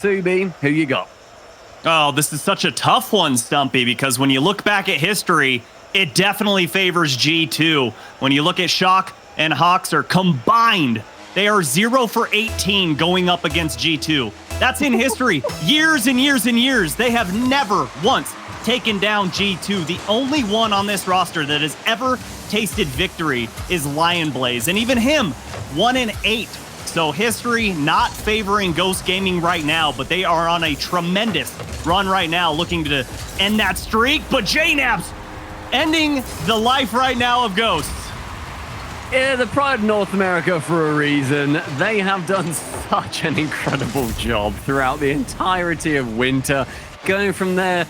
Subi, who you got? Oh, this is such a tough one, Stumpy, because when you look back at history, it definitely favors G2. When you look at Shock and Hoxer combined, they are 0 for 18 going up against G2. That's in history. Years and years and years. They have never once taken down G2. The only one on this roster that has ever tasted victory is Lion Blaze, and even him, 1-8. So history not favoring Ghost Gaming right now, but they are on a tremendous run right now, looking to end that streak. But JNAB's ending the life right now of Ghosts. Yeah, the pride of North America for a reason. They have done such an incredible job throughout the entirety of winter, going from their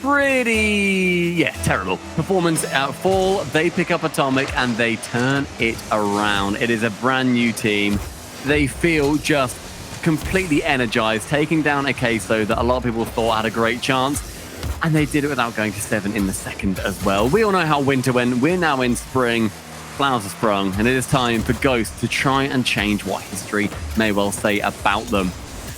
pretty, terrible performance at fall. They pick up Atomic and they turn it around. It is a brand new team. They feel just completely energized, taking down a Queso that a lot of people thought had a great chance, and they did it without going to 7 in the second as well. We all know how winter went. We're now in spring. Flowers have sprung, and it is time for Ghost to try and change what history may well say about them.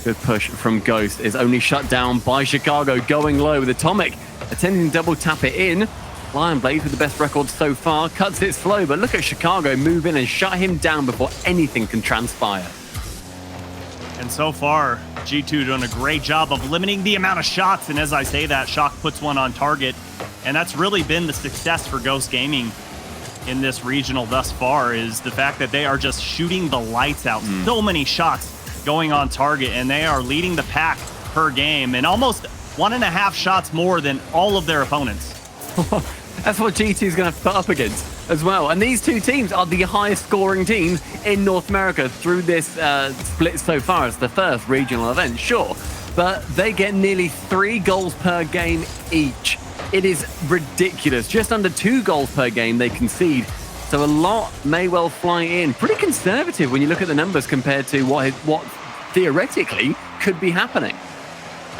Good push from Ghost is only shut down by Chicago, going low with Atomic, attempting to double tap it in. Lion Blaze with the best record so far, cuts it slow, but look at Chicago move in and shut him down before anything can transpire. And so far, G2 doing a great job of limiting the amount of shots, and as I say that, Shock puts one on target, and that's really been the success for Ghost Gaming in this regional thus far, is the fact that they are just shooting the lights out. So many shots going on target, and they are leading the pack per game, and almost 1.5 shots more than all of their opponents. That's what G2 is going to put up against as well. And these two teams are the highest scoring teams in North America through this split so far. It's the first regional event, sure, but they get nearly 3 goals per game each. It is ridiculous. Just under 2 goals per game they concede. So a lot may well fly in. Pretty conservative when you look at the numbers compared to what theoretically could be happening.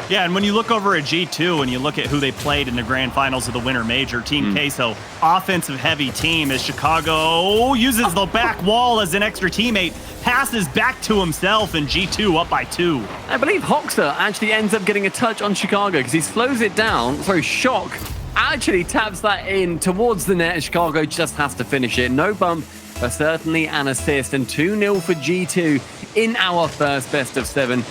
Yeah, and when you look over at G2 and you look at who they played in the grand finals of the Winter Major, Team Queso, offensive heavy team, as Chicago uses the back wall as an extra teammate, passes back to himself, and G2 up by 2. I believe Hoxer actually ends up getting a touch on Chicago because he slows it down. So Shock actually taps that in towards the net, and Chicago just has to finish it. No bump, but certainly an assist, and 2-0 for G2 in our first best of 7.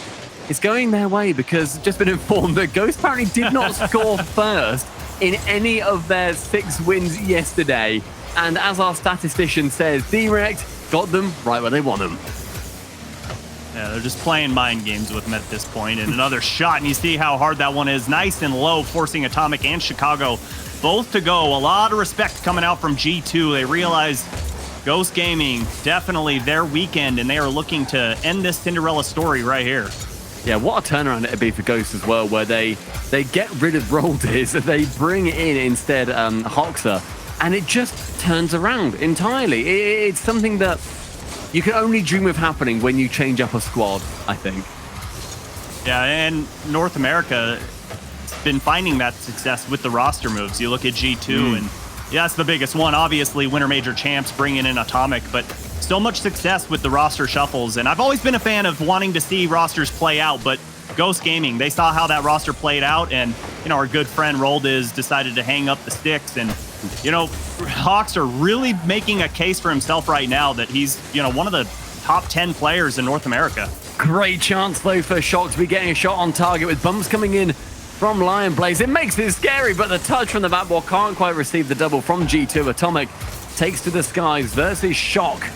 It's going their way because just been informed that Ghost apparently did not score first in any of their 6 wins yesterday. And as our statistician says, Direct got them right where they want them. Yeah, they're just playing mind games with them at this point. And another shot, and you see how hard that one is. Nice and low, forcing Atomic and Chicago both to go. A lot of respect coming out from G2. They realize Ghost Gaming, definitely their weekend, and they are looking to end this Cinderella story right here. Yeah, what a turnaround it'd be for Ghost as well, where they get rid of Roldiz, they bring in instead Hoxer, and it just turns around entirely. It's something that you can only dream of happening when you change up a squad, I think. Yeah, and North America has been finding that success with the roster moves. You look at G2, and yeah, that's the biggest one. Obviously, Winter Major champs bringing in Atomic, but so much success with the roster shuffles. And I've always been a fan of wanting to see rosters play out, but Ghost Gaming, they saw how that roster played out, and, you know, our good friend Roldiz decided to hang up the sticks. And, you know, Hawks are really making a case for himself right now that he's, you know, one of the top 10 players in North America. Great chance, though, for Shock to be getting a shot on target with bumps coming in from Lion Blaze. It makes it scary, but the touch from the backboard can't quite receive the double from G2. Atomic takes to the skies versus Shock.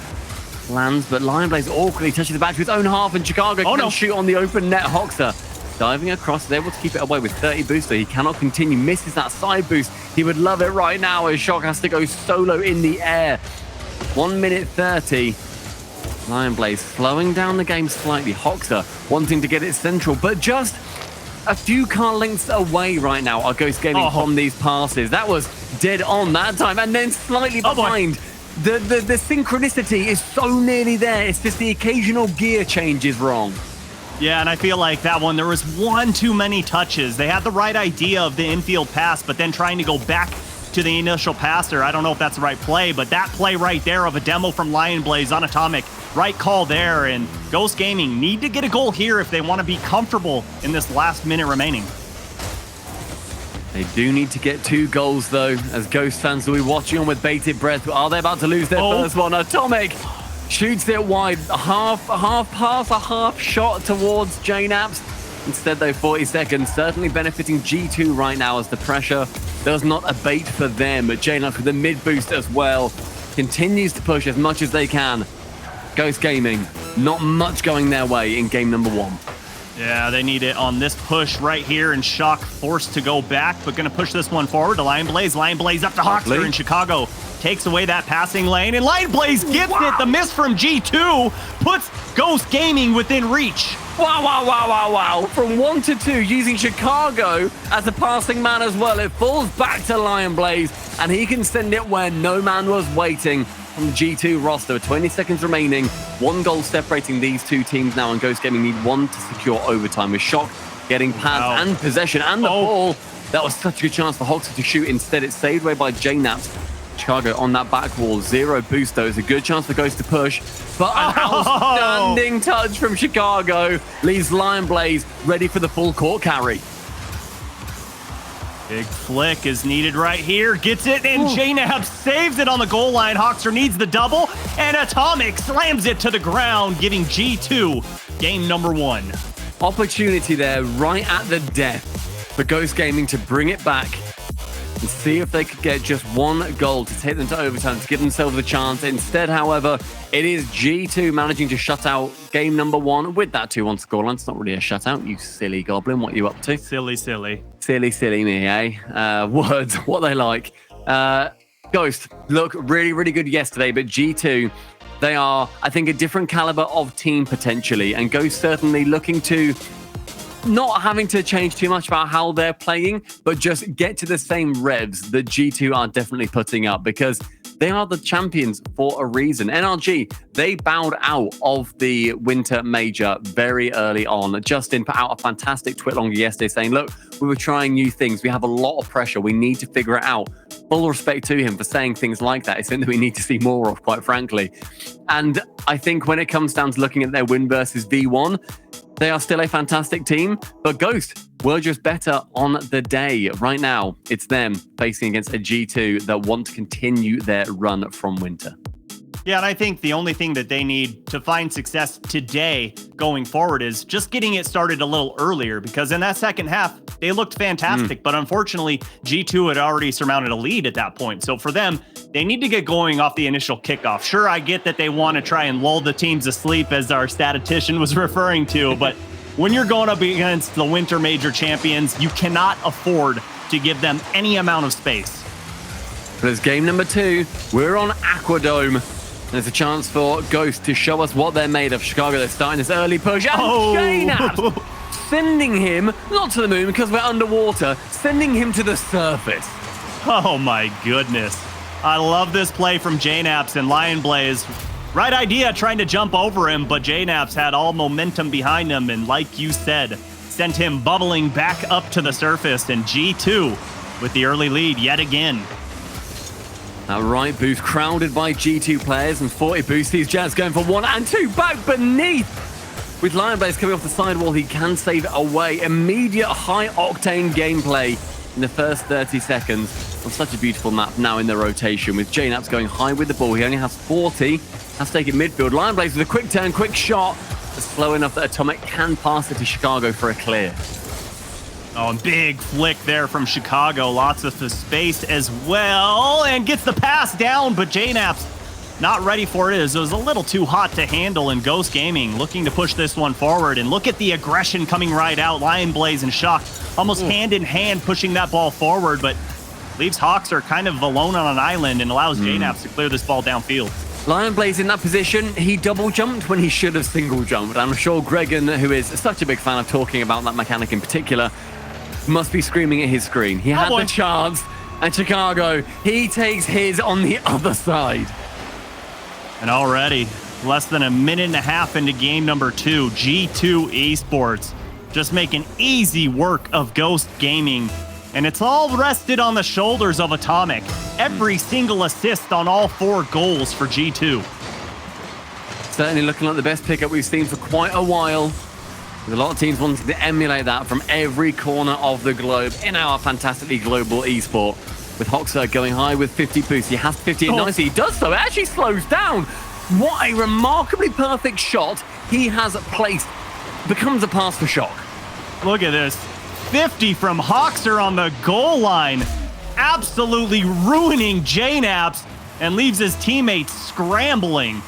Lands, but Lion Blaze awkwardly touches the back to his own half, and Chicago can shoot on the open net. Hoxer diving across, is able to keep it away with 30 booster. He cannot continue, misses that side boost. He would love it right now as Shock has to go solo in the air. 1 minute 30. Lion Blaze slowing down the game slightly. Hoxer wanting to get it central, but just a few car lengths away right now are Ghost Gaming from these passes. That was dead on that time, and then slightly behind. The synchronicity is so nearly there. It's just the occasional gear change is wrong. Yeah, and I feel like that one, there was one too many touches. They had the right idea of the infield pass, but then trying to go back to the initial passer. I don't know if that's the right play, but that play right there of a demo from Lion Blaze on Atomic, right call there. And Ghost Gaming need to get a goal here if they want to be comfortable in this last minute remaining. They do need to get 2 goals, though, as Ghost fans will be watching on with bated breath. Are they about to lose their first one? Atomic shoots it wide. A half pass, a half shot towards JNAPS. Instead, though, 40 seconds, certainly benefiting G2 right now as the pressure does not abate for them. But JNAPS with the mid boost as well continues to push as much as they can. Ghost Gaming, not much going their way in game number 1. Yeah, they need it on this push right here, and Shock forced to go back, but going to push this one forward to Lion Blaze. Lion Blaze up to Hawkster in Chicago. Takes away that passing lane, and Lion Blaze gets it. The miss from G2 puts Ghost Gaming within reach. Wow. From 1 to 2, using Chicago as a passing man as well. It falls back to Lion Blaze, and he can send it where no man was waiting. From the G2 roster, 20 seconds remaining. 1 goal separating these 2 teams now, and Ghost Gaming need 1 to secure overtime. With Shock getting pads and possession and the ball. That was such a good chance for Hawkster to shoot. Instead, it's saved away by JNAPS. Chicago on that back wall. 0 boost, though. It's a good chance for Ghost to push. But an outstanding touch from Chicago leaves Lion Blaze ready for the full court carry. Big flick is needed right here. Gets it, and JNAB saves it on the goal line. Hawkster needs the double, and Atomic slams it to the ground, giving G2 game number 1. Opportunity there right at the death for Ghost Gaming to bring it back and see if they could get just 1 goal to take them to overtime, to give themselves a chance. Instead, however, it is G2 managing to shut out game number 1 with that 2-1 scoreline. It's not really a shutout, you silly goblin. What are you up to? Silly. Silly me, eh? Words, what they like. Ghost, look really good yesterday, but G2, they are, I think, a different caliber of team potentially, and Ghost certainly looking to not having to change too much about how they're playing, but just get to the same revs that G2 are definitely putting up, because they are the champions for a reason. NRG, they bowed out of the Winter Major very early on. Justin put out a fantastic tweet longer yesterday saying, look, we were trying new things. We have a lot of pressure. We need to figure it out. Full respect to him for saying things like that. It's something that we need to see more of, quite frankly. And I think when it comes down to looking at their win versus V1, they are still a fantastic team, but Ghost were just better on the day. Right now, it's them facing against a G2 that want to continue their run from Winter. Yeah, and I think the only thing that they need to find success today going forward is just getting it started a little earlier, because in that second half, they looked fantastic, but unfortunately, G2 had already surmounted a lead at that point. So for them, they need to get going off the initial kickoff. Sure, I get that they want to try and lull the teams asleep, as our statistician was referring to, but when you're going up against the Winter Major champions, you cannot afford to give them any amount of space. But it's game number 2. We're on Aquadome. There's a chance for Ghost to show us what they're made of. Chicago, they're starting this early push. And JNAP sending him, not to the moon because we're underwater, sending him to the surface. Oh my goodness. I love this play from JNAPS and Lion Blaze. Right idea, trying to jump over him, but JNAPS had all momentum behind him, and like you said, sent him bubbling back up to the surface, and G2 with the early lead yet again. That right boost crowded by G2 players, and 40 boost sees Jazz going for 1 and 2 back beneath. With Lion Blaze coming off the sidewall, he can save it away. Immediate high-octane gameplay in the first 30 seconds on such a beautiful map now in the rotation. With JNAPS going high with the ball, he only has 40. Has to take it midfield. Lion Blaze with a quick turn, quick shot. Slow enough that Atomic can pass it to Chicago for a clear. Oh, and big flick there from Chicago. Lots of the space as well. And gets the pass down, but JNAP's not ready for it. It was a little too hot to handle, and Ghost Gaming looking to push this one forward. And look at the aggression coming right out. Lion Blaze and Shock almost hand in hand pushing that ball forward, but leaves Hawkster kind of alone on an island and allows JNAPs to clear this ball downfield. Lion Blaze in that position, he double jumped when he should have single jumped. I'm sure Gregan, who is such a big fan of talking about that mechanic in particular, must be screaming at his screen. He had the chance, and Chicago, he takes his on the other side. And already, less than a minute and a half into game number 2, G2 Esports just making easy work of Ghost Gaming. And it's all rested on the shoulders of Atomic. Every single assist on all 4 goals for G2. Certainly looking like the best pickup we've seen for quite a while. With a lot of teams wanting to emulate that from every corner of the globe in our fantastically global esport. With Hoxer going high with 50 boost. He has 50 nicely. He does so. It actually slows down. What a remarkably perfect shot he has placed. Becomes a pass for Shock. Look at this. 50 from Hoxer on the goal line. Absolutely ruining JNAPS and leaves his teammates scrambling.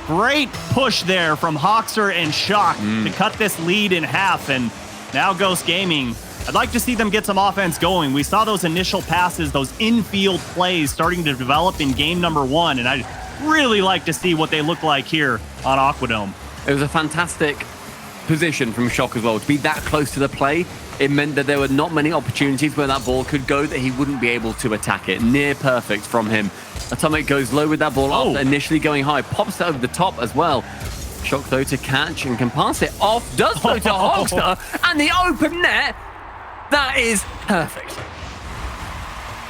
Great push there from Hoxer and Shock to cut this lead in half. And now Ghost Gaming, I'd like to see them get some offense going. We saw those initial passes, those infield plays starting to develop in game number 1. And I'd really like to see what they look like here on Aquadome. It was a fantastic position from Shock as well. To be that close to the play, it meant that there were not many opportunities where that ball could go that he wouldn't be able to attack it. Near perfect from him. Atomic goes low with that ball after initially going high. Pops it over the top as well. Shock though to catch and can pass it off. Does so to Hoxer and the open net. That is perfect.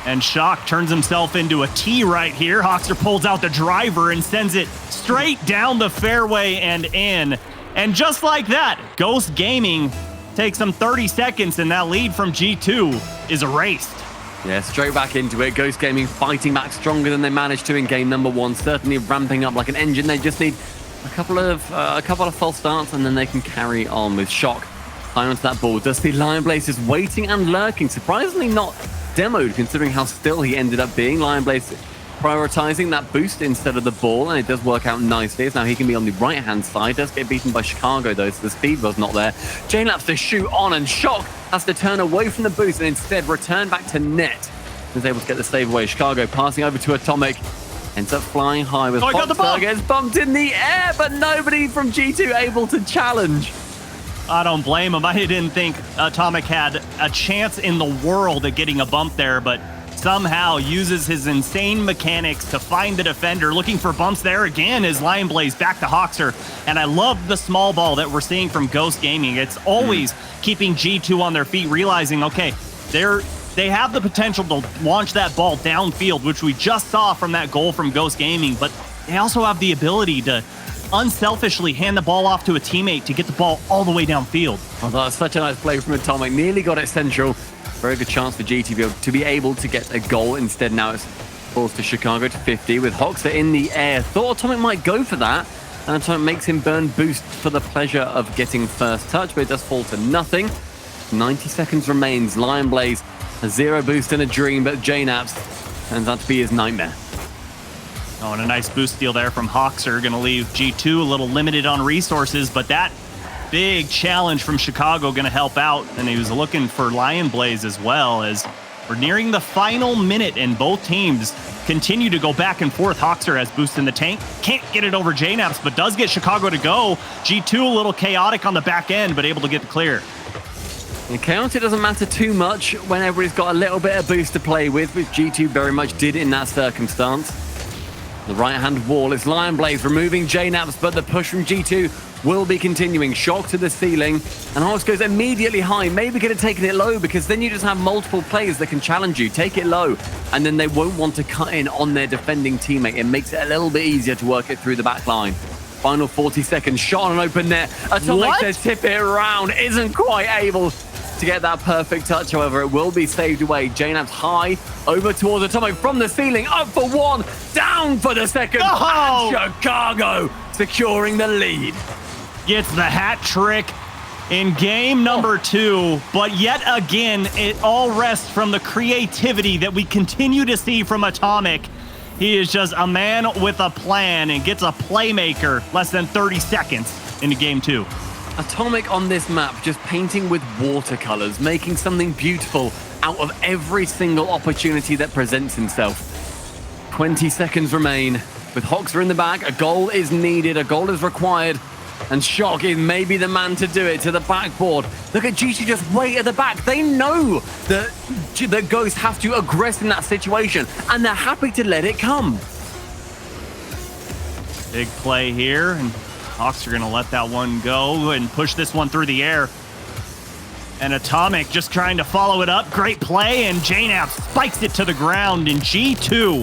And Shock turns himself into a T right here. Hoxer pulls out the driver and sends it straight down the fairway and in. And just like that, Ghost Gaming takes them 30 seconds and that lead from G2 is erased. Yeah, straight back into it. Ghost Gaming fighting back stronger than they managed to in game number 1. Certainly ramping up like an engine. They just need a couple of false starts and then they can carry on with Shock. High onto that ball. Does see Lion Blaze is waiting and lurking. Surprisingly not demoed considering how still he ended up being. Lion Blaze prioritizing that boost instead of the ball, and it does work out nicely. As now he can be on the right-hand side. Does get beaten by Chicago though, so the speed was not there. JLabs to shoot on, and Shock has to turn away from the boost and instead return back to net. Is able to get the save away. Chicago passing over to Atomic. Ends up flying high with Foxstar. Gets bumped in the air, but nobody from G2 able to challenge. I don't blame him. I didn't think Atomic had a chance in the world at getting a bump there, but somehow uses his insane mechanics to find the defender. Looking for bumps there again is Lion Blaze back to Hoxer. And I love the small ball that we're seeing from Ghost Gaming. It's always keeping G2 on their feet, realizing, okay, they have the potential to launch that ball downfield, which we just saw from that goal from Ghost Gaming, but they also have the ability to unselfishly hand the ball off to a teammate to get the ball all the way downfield. Oh, that was such a nice play from Atomic. Nearly got it central. Very good chance for GT to be able to get a goal. Instead, now it's falls to Chicago to 50 with Hoxer in the air. Thought Atomic might go for that, and Atomic makes him burn boost for the pleasure of getting first touch, but it does fall to nothing. 90 seconds remains. Lion Blaze, a 0 boost and a dream, but JNAPS turns out to be his nightmare. Oh, and a nice boost steal there from Hoxer. Going to leave G2 a little limited on resources, but that big challenge from Chicago going to help out. And he was looking for Lion Blaze as well, as we're nearing the final minute and both teams continue to go back and forth. Hoxer has boost in the tank. Can't get it over JNAPS, but does get Chicago to go. G2 a little chaotic on the back end, but able to get the clear. In chaotic doesn't matter too much whenever he's got a little bit of boost to play with, which G2 very much did in that circumstance. The right-hand wall is Lion Blaze removing JNAPS, but the push from G2 will be continuing. Shock to the ceiling, and Hox goes immediately high. Maybe could have taken it low, because then you just have multiple players that can challenge you. Take it low, and then they won't want to cut in on their defending teammate. It makes it a little bit easier to work it through the back line. Final 40 seconds, shot on an open net. Atomic says tip it around, isn't quite able to get that perfect touch. However, it will be saved away. JNAPS high over towards Atomic from the ceiling, up for one, down for the second. And Chicago securing the lead. Gets the hat trick in game number 2, but yet again, it all rests from the creativity that we continue to see from Atomic. He is just a man with a plan and gets a playmaker less than 30 seconds into game 2. Atomic on this map just painting with watercolors, making something beautiful out of every single opportunity that presents himself. 20 seconds remain. With Hoxer in the back, a goal is needed, a goal is required, and Shock is maybe the man to do it to the backboard. Look at GT just wait at the back. They know that Ghost have to aggress in that situation, and they're happy to let it come. Big play here, and Hawks are going to let that one go and push this one through the air. And Atomic just trying to follow it up. Great play, and JNAP spikes it to the ground. And G2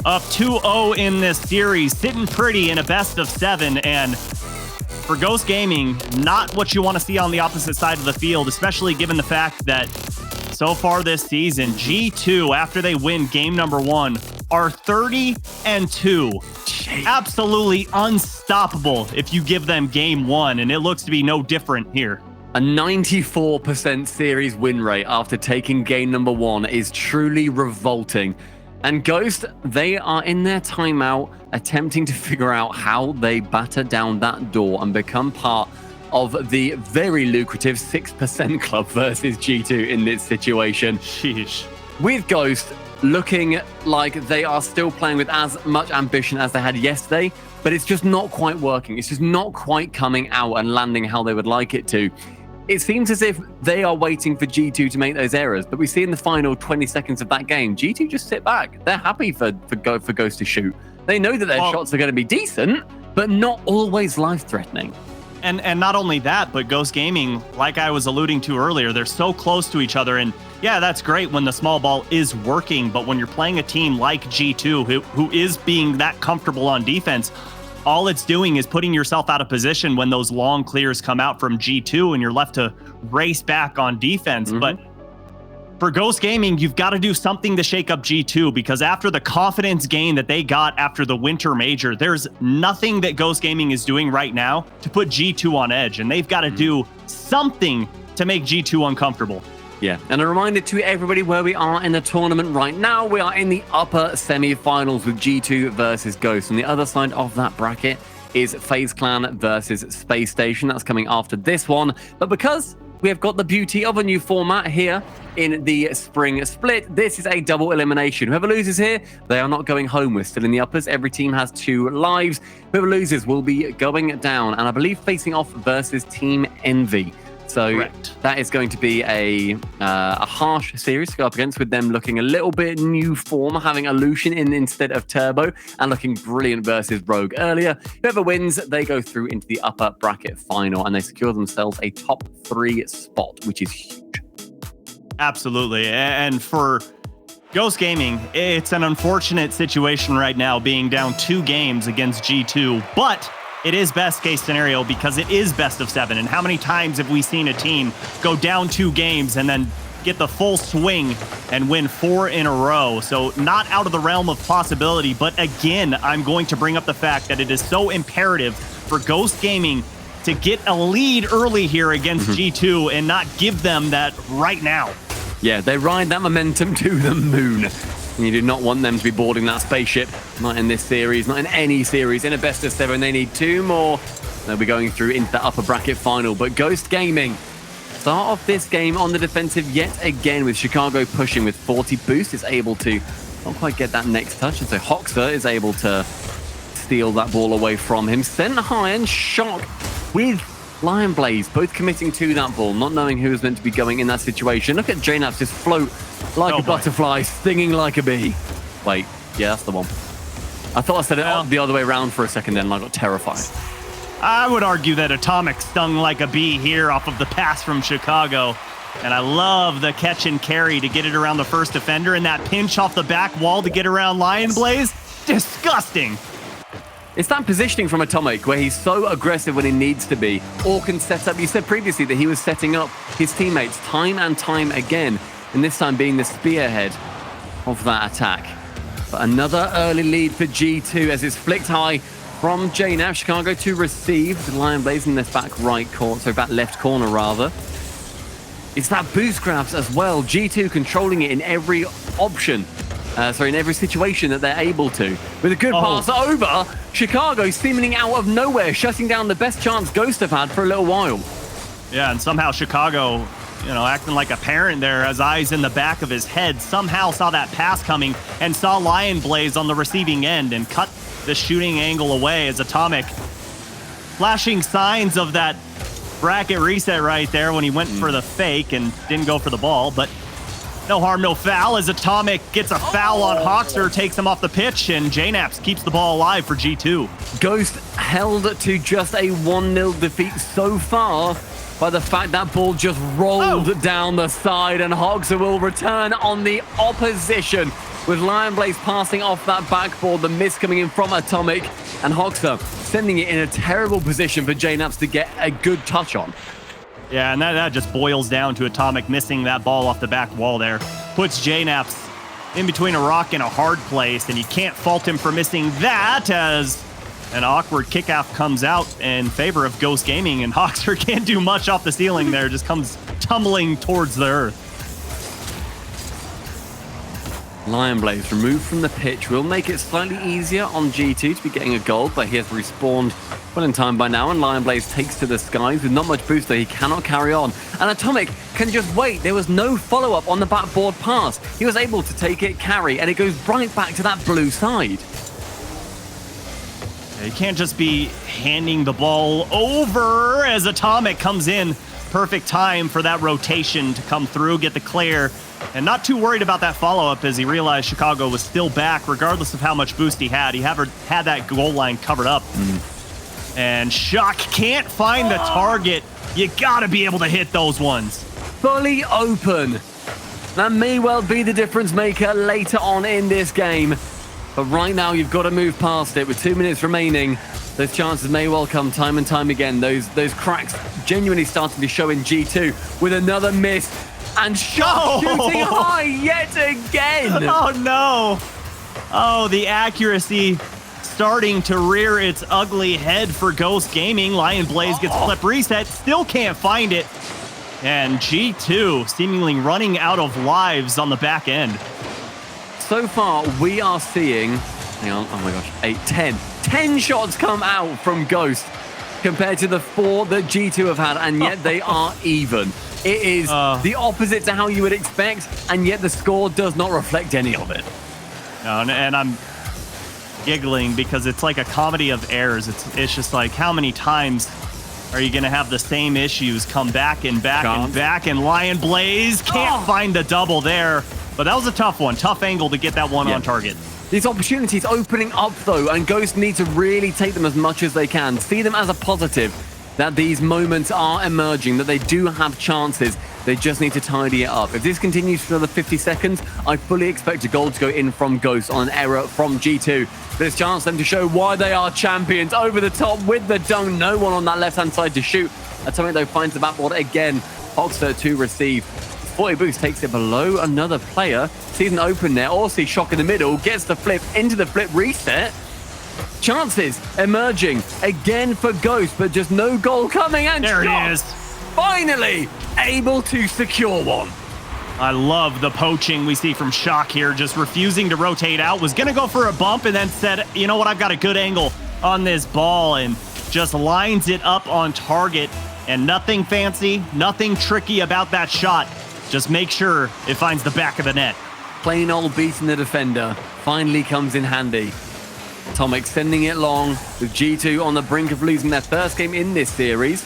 up 2-0 in this series, sitting pretty in a best of 7. And for Ghost Gaming, not what you want to see on the opposite side of the field, especially given the fact that so far this season, G2, after they win game number 1, are 30-2. Jeez. Absolutely unstoppable if you give them game 1, and it looks to be no different here. A 94% series win rate after taking game number 1 is truly revolting. And Ghost, they are in their timeout attempting to figure out how they batter down that door and become part of the very lucrative 6% club versus G2 in this situation. Sheesh. With Ghost looking like they are still playing with as much ambition as they had yesterday, but it's just not quite working. It's just not quite coming out and landing how they would like it to. It seems as if they are waiting for G2 to make those errors, but we see in the final 20 seconds of that game, G2 just sit back. They're happy for Ghost to shoot. They know that their shots are going to be decent, but not always life-threatening. And not only that, but Ghost Gaming, like I was alluding to earlier, they're so close to each other. And yeah, that's great when the small ball is working, but when you're playing a team like G2, who is being that comfortable on defense, all it's doing is putting yourself out of position when those long clears come out from G2 and you're left to race back on defense. But for Ghost Gaming, you've got to do something to shake up G2, because after the confidence gain that they got after the Winter Major, there's nothing that Ghost Gaming is doing right now to put G2 on edge, and they've got to do something to make G2 uncomfortable. Yeah, and a reminder to everybody where we are in the tournament right now. We are in the upper semi-finals with G2 versus Ghost. On the other side of that bracket is FaZe Clan versus Space Station. That's coming after this one. But because we have got the beauty of a new format here in the spring split, this is a double elimination. Whoever loses here, they are not going home. We're still in the uppers. Every team has 2 lives. Whoever loses will be going down, and I believe facing off versus Team Envy. So correct. That is going to be a harsh series to go up against, with them looking a little bit new form, having Illusion in instead of Turbo, and looking brilliant versus Rogue earlier. Whoever wins, they go through into the upper bracket final, and they secure themselves a top 3 spot, which is huge. Absolutely. And for Ghost Gaming, it's an unfortunate situation right now, being down 2 games against G2, but it is best case scenario because it is best of 7. And how many times have we seen a team go down 2 games and then get the full swing and win 4 in a row? So not out of the realm of possibility. But again, I'm going to bring up the fact that it is so imperative for Ghost Gaming to get a lead early here against G2 and not give them that right now. Yeah, they ride that momentum to the moon. You do not want them to be boarding that spaceship. Not in this series, not in any series. In a best of 7, they need 2 more. They'll be going through into the upper bracket final. But Ghost Gaming start off this game on the defensive yet again, with Chicago pushing with 40 boost. Is able to not quite get that next touch. And so Hoxer is able to steal that ball away from him. Sent high and Shock with Lion Blaze, both committing to that ball, not knowing who was meant to be going in that situation. Look at JNAPS just float like a butterfly, stinging like a bee. Wait, yeah, that's the one. I thought I said it the other way around for a second then, and I got terrified. I would argue that Atomic stung like a bee here off of the pass from Chicago. And I love the catch and carry to get it around the first defender, and that pinch off the back wall to get around Lion Blaze. Disgusting. It's that positioning from Atomic where he's so aggressive when he needs to be, or can set up. You said previously that he was setting up his teammates time and time again, and this time being the spearhead of that attack. But another early lead for G2 as it's flicked high from JNAP. Chicago to receive. The Lion Blaze in their back right corner, so back left corner rather. It's that boost grabs as well. G2 controlling it in every option. In every situation that they're able to. With a good pass over, Chicago seemingly out of nowhere, shutting down the best chance Ghost have had for a little while. Yeah, and somehow Chicago, acting like a parent there, has eyes in the back of his head, somehow saw that pass coming and saw Lion Blaze on the receiving end and cut the shooting angle away as Atomic flashing signs of that bracket reset right there when he went for the fake and didn't go for the ball, but no harm, no foul, as Atomic gets a foul on Hoxer, takes him off the pitch, and JNAPS keeps the ball alive for G2. Ghost held to just a 1-0 defeat so far, by the fact that ball just rolled down the side, and Hoxer will return on the opposition with Lion Blaze passing off that backboard, the miss coming in from Atomic, and Hoxer sending it in a terrible position for JNaps to get a good touch on. Yeah, and that just boils down to Atomic missing that ball off the back wall there. Puts JNaps in between a rock and a hard place, and you can't fault him for missing that, as an awkward kickoff comes out in favor of Ghost Gaming, and Hoxer can't do much off the ceiling there, just comes tumbling towards the earth. Lion Blaze removed from the pitch will make it slightly easier on G2 to be getting a goal, but he has respawned well in time by now, and Lion Blaze takes to the skies with not much booster. He cannot carry on, and Atomic can just wait. There was no follow-up on the backboard pass. He was able to take it, carry, and it goes right back to that blue side. You can't just be handing the ball over as Atomic comes in. Perfect time for that rotation to come through, get the clear, and not too worried about that follow-up as he realized Chicago was still back regardless of how much boost he had. He had that goal line covered up. And Shock can't find the target. You gotta be able to hit those ones. Fully open. That may well be the difference maker later on in this game. But right now, you've got to move past it with 2 minutes remaining. Those chances may well come time and time again. Those cracks genuinely starting to show in G2 with another miss. And Shock shooting high yet again. Oh, no. Oh, the accuracy starting to rear its ugly head for Ghost Gaming. Lion Blaze gets flip reset, still can't find it. And G2 seemingly running out of lives on the back end. So far, we are seeing, hang on, oh my gosh, 10 shots come out from Ghost compared to the 4 that G2 have had, and yet they are even. It is the opposite to how you would expect, and yet the score does not reflect any of it. No, and I'm giggling because it's like a comedy of errors. It's just like, how many times are you going to have the same issues come back and back and back, and Lion Blaze can't find the double there. But that was a tough one. Tough angle to get that one on target. These opportunities opening up, though, and Ghost need to really take them as much as they can. See them as a positive, that these moments are emerging, that they do have chances. They just need to tidy it up. If this continues for another 50 seconds, I fully expect a goal to go in from Ghost on an error from G2. There's a chance for them to show why they are champions. Over the top with the dunk. No one on that left-hand side to shoot. Atomic, though, finds the backboard again. Hoxer to receive. 40 boost takes it below another player. Sees an open there. Also, Shock in the middle. Gets the flip into the flip reset. Chances emerging again for Ghost, but just no goal coming. And there Shock it is. Finally able to secure one. I love the poaching we see from Shock here. Just refusing to rotate out. Was going to go for a bump and then said, you know what, I've got a good angle on this ball, and just lines it up on target. And nothing fancy, nothing tricky about that shot. Just make sure it finds the back of the net. Plain old beating the defender finally comes in handy. Atomic sending it long with G2 on the brink of losing their first game in this series.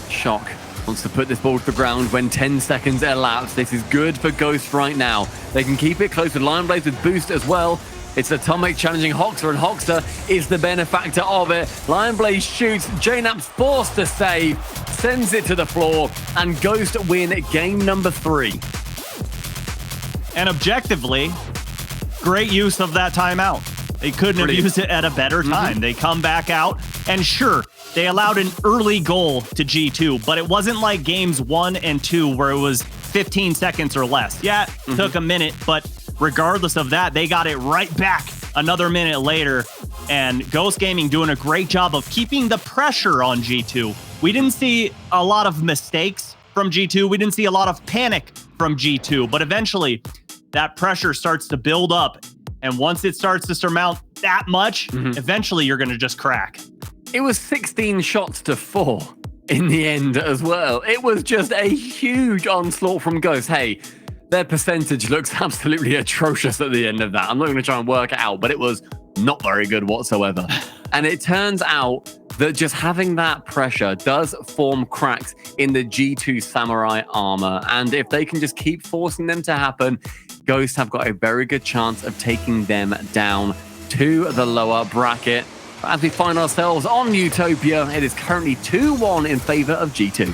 Shock wants to put this ball to the ground when 10 seconds elapse. This is good for Ghost right now. They can keep it close with Lion Blaze with boost as well. It's Atomic challenging Hoxer, and Hoxer is the benefactor of it. Lion Blaze shoots, JNaps forced to save, sends it to the floor, and Ghost win game number 3. And objectively, great use of that timeout. They couldn't have used it at a better time. They come back out, and sure, they allowed an early goal to G2, but it wasn't like games 1 and 2 where it was 15 seconds or less. Yeah, it took a minute, but regardless of that, they got it right back another minute later. And Ghost Gaming doing a great job of keeping the pressure on G2. We didn't see a lot of mistakes from G2. We didn't see a lot of panic from G2, but eventually that pressure starts to build up. And once it starts to surmount that much, eventually you're going to just crack. It was 16 shots to 4 in the end as well. It was just a huge onslaught from Ghost. Hey, their percentage looks absolutely atrocious at the end of that. I'm not going to try and work it out, but it was not very good whatsoever. And it turns out that just having that pressure does form cracks in the G2 Samurai armor. And if they can just keep forcing them to happen, Ghost have got a very good chance of taking them down to the lower bracket. As we find ourselves on Utopia, it is currently 2-1 in favor of G2.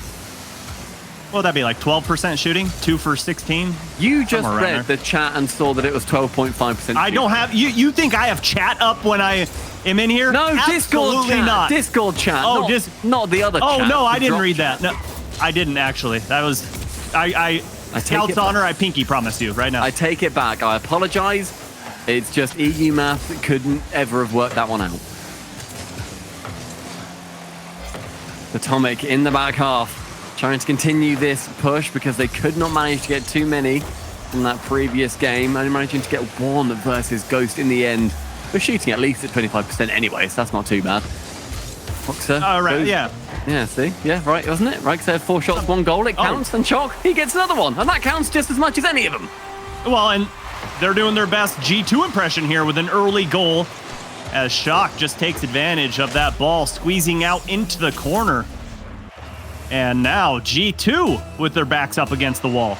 What would that be, like 12% shooting? 2 for 16? You just Somewhere around read there. the chat and saw that it was 12.5%. I don't have... You think I have chat up when I am in here? No, Discord Absolutely chat. not. Discord chat. Oh, not the other chat. Oh, no, I didn't Drop read chat. that. No, I didn't, actually. That was... I take Scout's it honor, back. I pinky promise you right now. I take it back. I apologize. It's just EU math that couldn't ever have worked that one out. Atomic in the back half, trying to continue this push because they could not manage to get too many from that previous game, only managing to get one versus Ghost in the end. We're shooting at least at 25% anyway, so that's not too bad. Boxer. Right, yeah. Yeah, see? Yeah, right, wasn't it? Right, so 4 shots, 1 goal, it counts, and Chalk, he gets another one, and that counts just as much as any of them. Well, and they're doing their best G2 impression here with an early goal as Shock just takes advantage of that ball squeezing out into the corner. And now G2 with their backs up against the wall.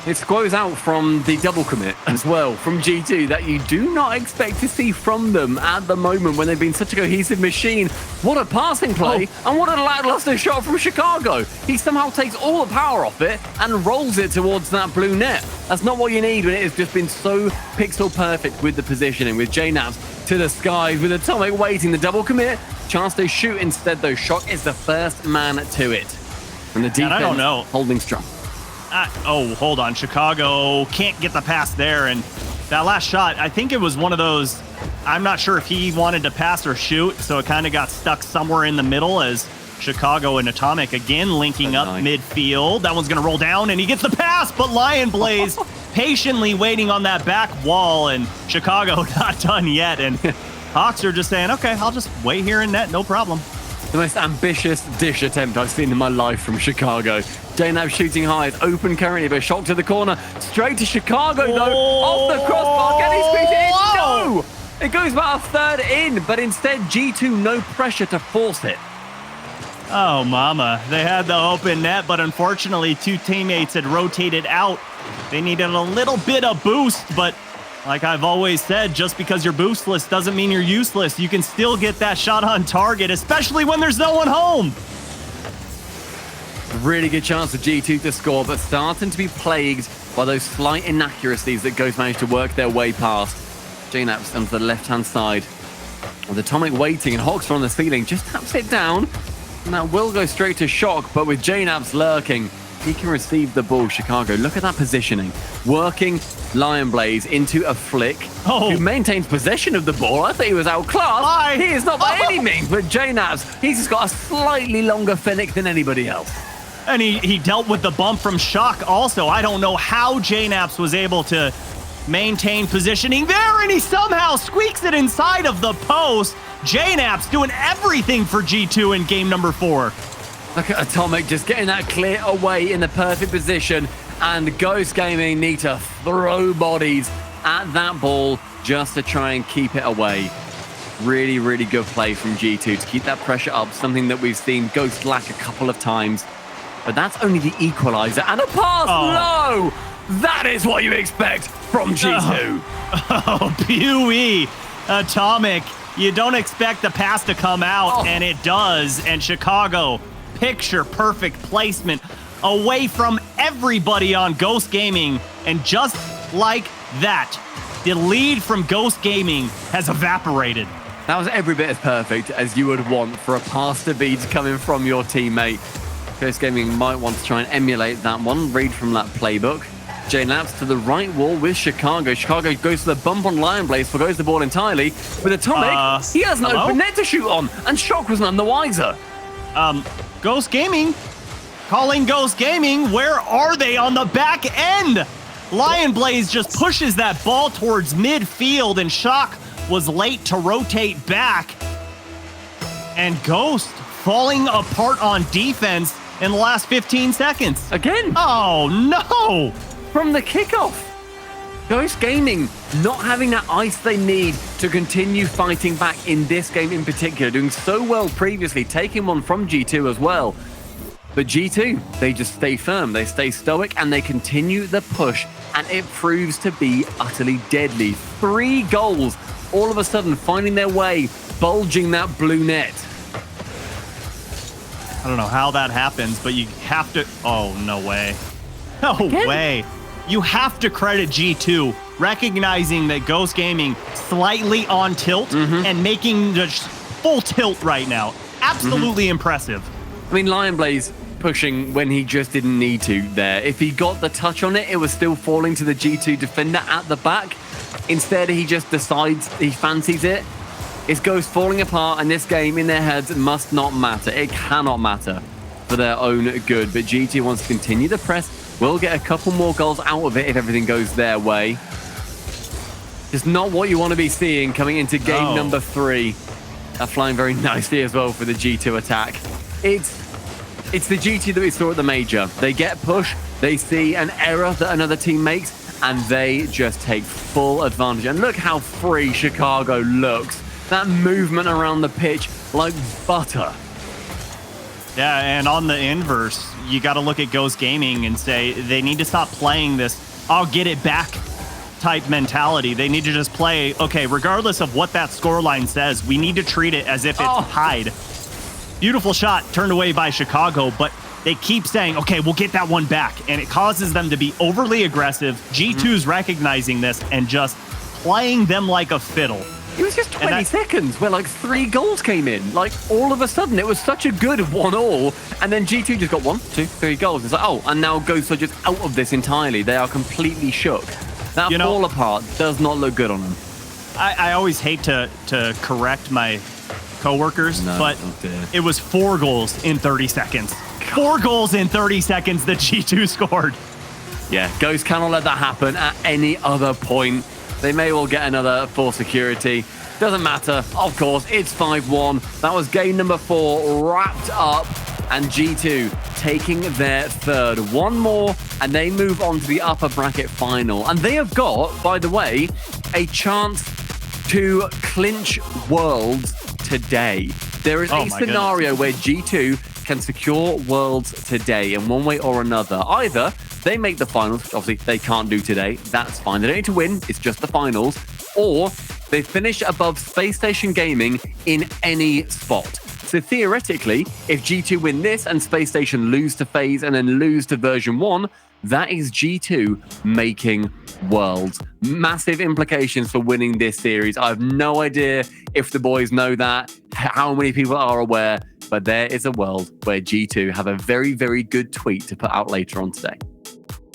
It squoze out from the double commit as well from G2 that you do not expect to see from them at the moment when they've been such a cohesive machine. What a passing play and what a lackluster shot from Chicago. He somehow takes all the power off it and rolls it towards that blue net. That's not what you need when it has just been so pixel perfect with the positioning, with JNABs to the skies, with Atomic waiting the double commit. Chance to shoot instead though. Shock is the first man to it. And the defense I don't know. holding strong. Oh, hold on. Chicago can't get the pass there. And that last shot, I think it was one of those, I'm not sure if he wanted to pass or shoot, so it kind of got stuck somewhere in the middle as Chicago and Atomic again linking up midfield. That one's going to roll down, and he gets the pass, but Lion Blaze patiently waiting on that back wall, and Chicago not done yet. And Hawks are just saying, okay, I'll just wait here in net, no problem. The most ambitious dish attempt I've seen in my life from Chicago. JNAB shooting high. It's open currently, but shot to the corner. Straight to Chicago, though. Off the crossbar. Can he squeeze it in? No! It goes about a third in, but instead G2 no pressure to force it. Oh, mama. They had the open net, but unfortunately, 2 teammates had rotated out. They needed a little bit of boost, but like I've always said, just because you're boostless doesn't mean you're useless. You can still get that shot on target, especially when there's no one home. Really good chance for G2 to score, but starting to be plagued by those slight inaccuracies that Ghost managed to work their way past. JNAPS onto the left-hand side. With Atomic waiting and Hawks on the ceiling, just taps it down. And that will go straight to Shock, but with JNAPS lurking, he can receive the ball. Chicago, look at that positioning. Working Lion Blaze into a flick, who maintains possession of the ball. I thought he was outclassed. He is not by any means, but JNABs, he's just got a slightly longer Fennec than anybody else. And he dealt with the bump from Shock also. I don't know how JNAPS was able to maintain positioning there, and he somehow squeaks it inside of the post. JNAPS doing everything for G2 in game number 4. Look at Atomic just getting that clear away in the perfect position, and Ghost Gaming need to throw bodies at that ball just to try and keep it away. Really, really good play from G2 to keep that pressure up, something that we've seen Ghost lack a couple of times. But that's only the equalizer, and a pass low! That is what you expect from G2. Oh, Pewee. Atomic, you don't expect the pass to come out, and it does. And Chicago, picture perfect placement away from everybody on Ghost Gaming. And just like that, the lead from Ghost Gaming has evaporated. That was every bit as perfect as you would want for a pass to beat coming from your teammate. Ghost Gaming might want to try and emulate that one. Read from that playbook. JNAPS to the right wall with Chicago. Chicago goes to the bump on Lion Blaze, forgoes the ball entirely. With Atomic, he has an open net to shoot on, and Shock was none the wiser. Ghost Gaming? Calling Ghost Gaming, where are they on the back end? Lion Blaze just pushes that ball towards midfield, and Shock was late to rotate back. And Ghost falling apart on defense in the last 15 seconds. Again? Oh, no! From the kickoff. Ghost Gaming not having that ice they need to continue fighting back in this game in particular, doing so well previously, taking one from G2 as well. But G2, they just stay firm, they stay stoic, and they continue the push, and it proves to be utterly deadly. 3 goals, all of a sudden finding their way, bulging that blue net. I don't know how that happens, but you have to... Oh, no way. No way. You have to credit G2 recognizing that Ghost Gaming slightly on tilt and making just full tilt right now. Absolutely impressive. I mean, Lionblaze pushing when he just didn't need to there. If he got the touch on it, it was still falling to the G2 defender at the back. Instead, he just decides he fancies it. It's Ghost falling apart, and this game in their heads must not matter. It cannot matter for their own good. But G2 wants to continue the press. Will get a couple more goals out of it if everything goes their way. Just not what you want to be seeing coming into game number 3. Flying very nicely as well for the G2 attack. It's the G2 that we saw at the major. They get push, they see an error that another team makes, and they just take full advantage. And look how free Chicago looks. That movement around the pitch like butter. Yeah, and on the inverse, you got to look at Ghost Gaming and say they need to stop playing this I'll get it back type mentality. They need to just play, okay, regardless of what that scoreline says, we need to treat it as if it's tied. Beautiful shot turned away by Chicago, but they keep saying, okay, we'll get that one back. And it causes them to be overly aggressive. G2's recognizing this and just playing them like a fiddle. It was just 20 seconds where like 3 goals came in. Like all of a sudden, it was such a good 1-1, and then G2 just got 1, 2, 3 goals. It's like, oh, and now Ghosts are just out of this entirely. They are completely shook. That fall apart does not look good on them. I always hate to correct my coworkers, but it was 4 goals in 30 seconds. 4 goals in 30 seconds that G2 scored. Yeah, Ghosts cannot let that happen at any other point. They may well get another for security. Doesn't matter. Of course, it's 5-1. That was game number 4 wrapped up, and G2 taking their 3rd. One more, and they move on to the upper bracket final. And they have got, by the way, a chance to clinch Worlds today. There is a scenario where G2 can secure Worlds today in one way or another. Either they make the finals, which obviously they can't do today. That's fine. They don't need to win. It's just the finals. Or they finish above Space Station Gaming in any spot. So theoretically, if G2 win this and Space Station lose to FaZe and then lose to version 1, that is G2 making Worlds. Massive implications for winning this series. I have no idea if the boys know that, how many people are aware, but there is a world where G2 have a very, very good tweet to put out later on today.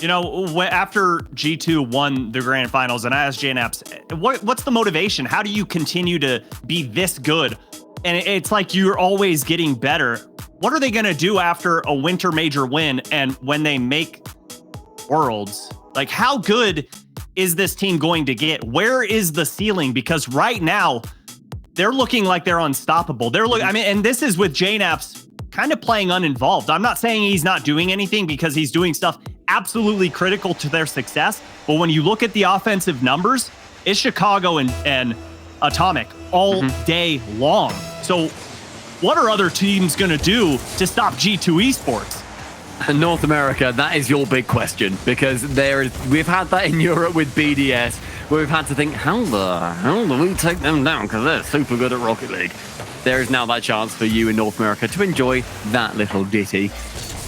You know, after G2 won the grand finals, and I asked JNaps, what's the motivation? How do you continue to be this good? And it's like you're always getting better. What are they going to do after a winter major win and when they make Worlds? Like, how good is this team going to get? Where is the ceiling? Because right now, they're looking like they're unstoppable. I mean, and this is with JNaps kind of playing uninvolved. I'm not saying he's not doing anything, because he's doing stuff absolutely critical to their success. But when you look at the offensive numbers, it's Chicago and Atomic all day long. So what are other teams going to do to stop G2 Esports? North America, that is your big question, because we've had that in Europe with BDS, where we've had to think, how the hell do we take them down? Because they're super good at Rocket League. There is now that chance for you in North America to enjoy that little ditty.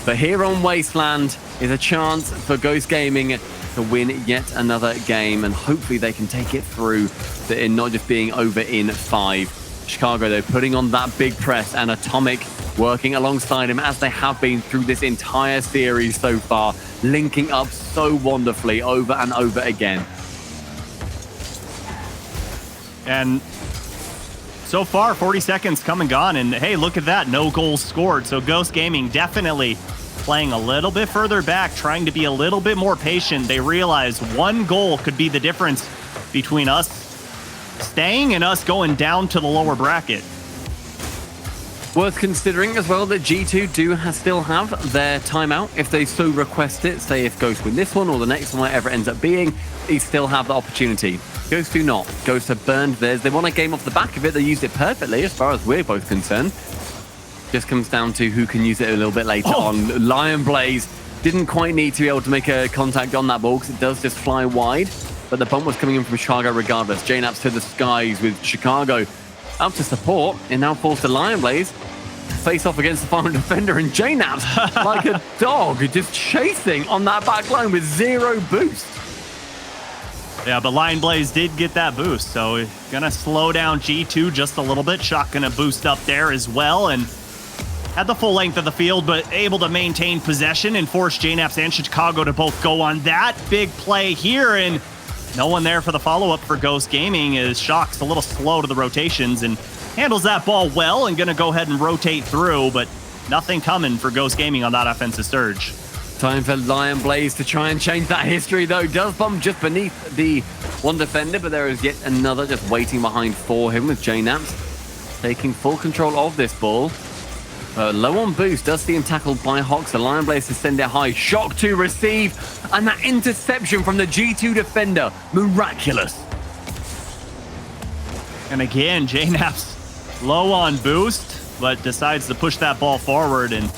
But here on Wasteland is a chance for Ghost Gaming to win yet another game, and hopefully they can take it through in not just being over in 5. Chicago, though, putting on that big press, and Atomic working alongside him as they have been through this entire series so far, linking up so wonderfully over and over again. And so far, 40 seconds come and gone, and hey, look at that, no goals scored. So Ghost Gaming definitely playing a little bit further back, trying to be a little bit more patient. They realize 1 goal could be the difference between us staying and us going down to the lower bracket. Worth considering as well that G2 do still have their timeout if they so request it. Say if Ghost win this one or the next one, whatever it ends up being, they still have the opportunity. Ghost do not. Ghost have burned theirs. They won a game off the back of it. They used it perfectly as far as we're both concerned. Just comes down to who can use it a little bit later on. Lion Blaze didn't quite need to be able to make a contact on that ball because it does just fly wide. But the bump was coming in from Chicago regardless. JNaps to the skies with Chicago up to support. And now forced to Lion Blaze face off against the final defender. And JNaps, like a dog, just chasing on that back line with 0 boost. Yeah, but Lion Blaze did get that boost, so gonna slow down G2 just a little bit. Shock gonna boost up there as well, and had the full length of the field, but able to maintain possession and force JNaps and Chicago to both go on that big play here, and no one there for the follow-up for Ghost Gaming as Shock's a little slow to the rotations and handles that ball well and gonna go ahead and rotate through, but nothing coming for Ghost Gaming on that offensive surge. Time for Lion Blaze to try and change that history, though. Does bump just beneath the one defender, but there is yet another just waiting behind for him with JNaps taking full control of this ball. Low on boost, does see him tackled by Hox. The Lion Blaze to send it high. Shock to receive, and that interception from the G2 defender. Miraculous. And again, JNaps low on boost, but decides to push that ball forward and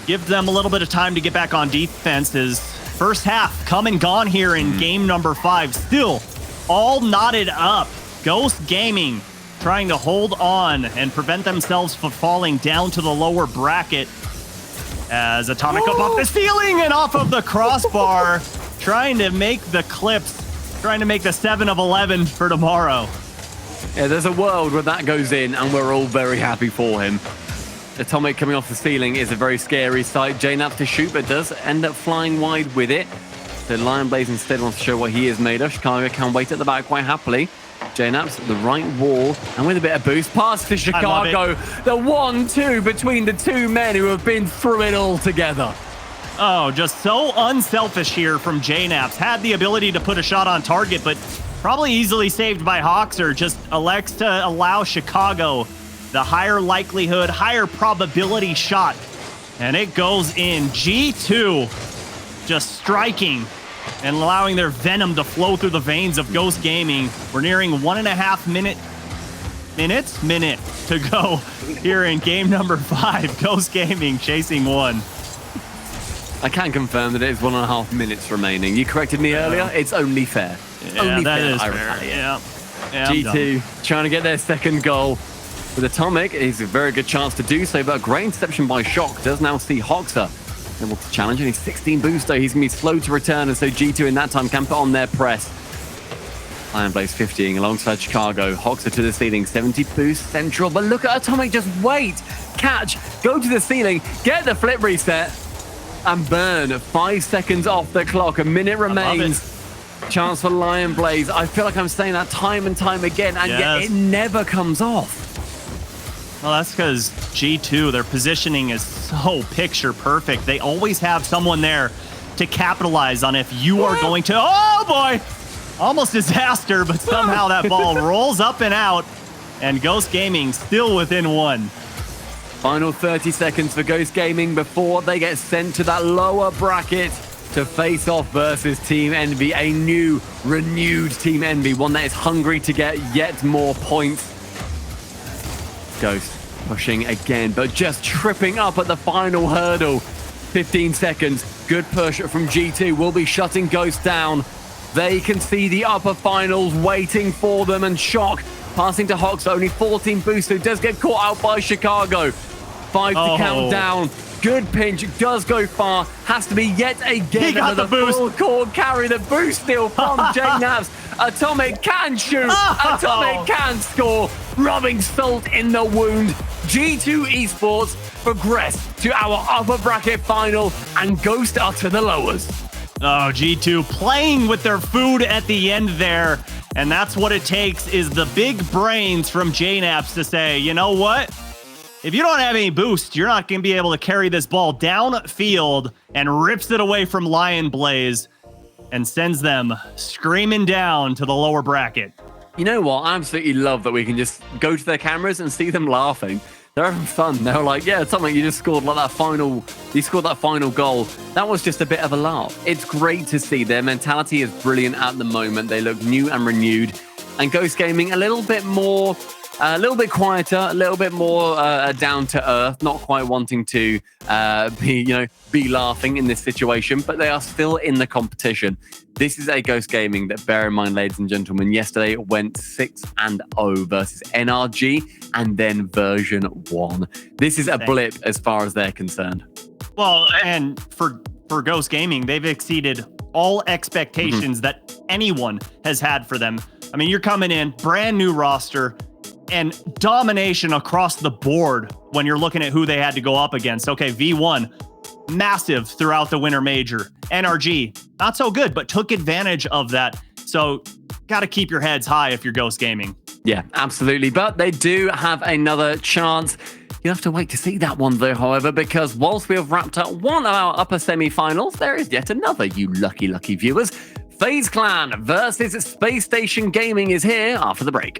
give them a little bit of time to get back on defense. As first half come and gone here in game number 5. Still all knotted up. Ghost Gaming trying to hold on and prevent themselves from falling down to the lower bracket as Atomic up off the ceiling and off of the crossbar, trying to make the clips, trying to make the 7 of 11 for tomorrow. Yeah, there's a world where that goes in and we're all very happy for him. Atomic coming off the ceiling is a very scary sight. JNaps to shoot, but does end up flying wide with it. So Lion Blaze instead wants to show what he is made of. Chicago can wait at the back quite happily. JNaps, the right wall, and with a bit of boost, pass to Chicago. The 1-2 between the two men who have been through it all together. Oh, just so unselfish here from JNaps. Had the ability to put a shot on target, but probably easily saved by Hoxer. Just elects to allow Chicago the higher likelihood, higher probability shot. And it goes in. G2 just striking and allowing their venom to flow through the veins of Ghost Gaming. We're nearing 1.5 minute to go here in game number 5. Ghost Gaming chasing 1. I can confirm that it is 1.5 minutes remaining. You corrected me earlier. It's only fair. Yeah, only that fair. is fair. Yeah. G2 trying to get their second goal. With Atomic, it's a very good chance to do so, but a great interception by Shock does now see Hoxer able to challenge, and he's 16 booster. He's going to be slow to return, and so G2 in that time can put on their press. Lion Blaze 50ing alongside Chicago. Hoxer to the ceiling, 70 boost central, but look at Atomic, just wait, catch, go to the ceiling, get the flip reset, and burn. 5 seconds off the clock, a minute remains. Chance for Lion Blaze. I feel like I'm saying that time and time again, and yet it never comes off. Well, that's because G2, their positioning is so picture perfect. They always have someone there to capitalize on if you are going to... Oh, boy! Almost disaster, but somehow that ball rolls up and out, and Ghost Gaming still within 1. Final 30 seconds for Ghost Gaming before they get sent to that lower bracket to face off versus Team Envy, a new, renewed Team Envy, one that is hungry to get yet more points. Ghost pushing again, but just tripping up at the final hurdle. 15 seconds. Good push from G2 will be shutting Ghost down. They can see the upper finals waiting for them, and Shock passing to Hox, only 14 boost, who does get caught out by Chicago. 5 to count down. Good pinch, does go far, has to be yet again. He got the boost. Full court carry, the boost steal from JNaps. Atomic can shoot, Atomic can score, rubbing salt in the wound. G2 Esports progress to our upper bracket final, and Ghost are to the lowers. Oh, G2 playing with their food at the end there, and that's what it takes, is the big brains from JNaps to say, you know what? If you don't have any boost, you're not going to be able to carry this ball downfield, and rips it away from Lion Blaze and sends them screaming down to the lower bracket. You know what? I absolutely love that we can just go to their cameras and see them laughing. They're having fun. They're like, yeah, something you just scored like that final. You scored that final goal. That was just a bit of a laugh. It's great to see. Their mentality is brilliant at the moment. They look new and renewed. And Ghost Gaming a little bit more A little bit quieter, a little bit more down to earth, not quite wanting to be laughing in this situation, but they are still in the competition. This is a Ghost Gaming that, bear in mind, ladies and gentlemen, yesterday went 6-0 versus NRG and then version 1. This is a blip as far as they're concerned. Well, and for Ghost Gaming, they've exceeded all expectations that anyone has had for them. I mean, you're coming in, brand new roster, and domination across the board when you're looking at who they had to go up against. Okay, V1, massive throughout the Winter Major. NRG, not so good, but took advantage of that. So got to keep your heads high if you're Ghost Gaming. Yeah, absolutely. But they do have another chance. You have to wait to see that one, though, however, because whilst we have wrapped up one of our upper semi-finals, there is yet another, you lucky, lucky viewers. FaZe Clan versus Space Station Gaming is here after the break.